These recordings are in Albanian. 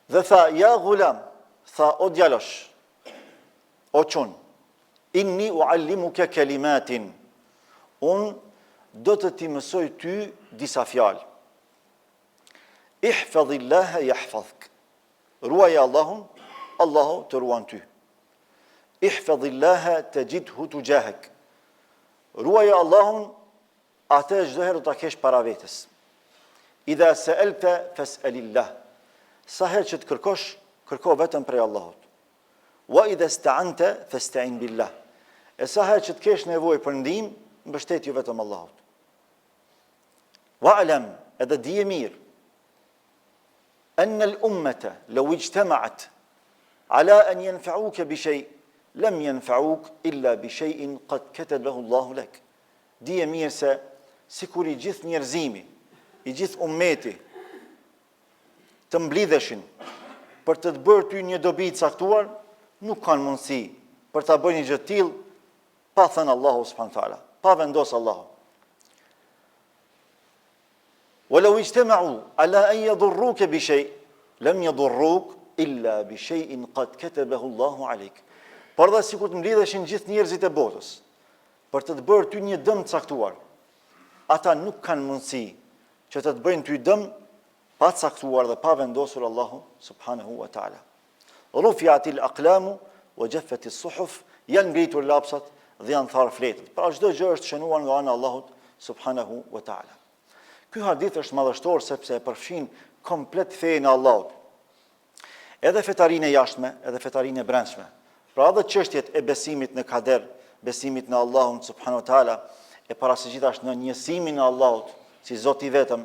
Dhe tha, ja gulam, tha, o djalosh, o qun, inni uallimuke kelimatin, unë do të ti mësoj ty disa fjalë. Ihfadhillaha yahfazk. Ruaj Allahun, Allahu të ruan ty. Ihfadhillaha tajidhu tujahak. Ruaj Allahun, atë çdo herë do ta kesh para vetes. Idha sa'alta fas'alillah. Sa herë që të kërkosh, kërko vetëm prej Allahut. Wa idha ista'anta fasta'in billah. E sa herë që të kesh nevojë për ndihmë, mbështetju vetëm Allahut. Wa'lam, edhe dije mirë, أن الأمة لو اجتمعت على أن ينفعوك بشيء لم ينفعوك إلا بشيء قد كتبه الله لك. Dije mirë se sikur I gjithë njerëzimi, I gjithë ummeti të mblidheshin për të bërë ty një dobi të caktuar, nuk kanë mundësi për ta bërë një gjë të tillë pa thënë Allahu subhanahu wa taala, pa vendosur Allahu. ولو اجتمعوا على أن يضروك بشيء لم يضروك إلا بشيء قد كتبه الله عليك. Por dhe sikur të mblidheshin gjithë njerëzit e botës për të bërë ty një dëm të caktuar, ata nuk kanë mundësi që të bëjnë ty dëm pa caktuar dhe pa vendosur Allahu subhanahu wa taala. Rufi'atil aqlamu wa jaffatis suhuf, janë ngritur lapsat dhe janë tharë fletët. Pra çdo gjë është shënuar nga ana e Allahut subhanahu wa taala. Ky hadith është madhështor sepse e përfshin komplet fenë e Allahut. Edhe fetarinë e jashtme, edhe fetarinë e brendshme. Pra edhe çështjet e besimit në kader, besimit në Allahun subhanahu wa taala, e paraqitashtë në njësimin e Allahut si Zot I vetëm,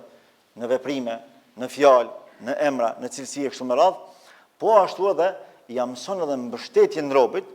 në veprime, në fjalë, në emra, në cilësi e kështu me radhë, po ashtu edhe ja mëson edhe mbështetjen robit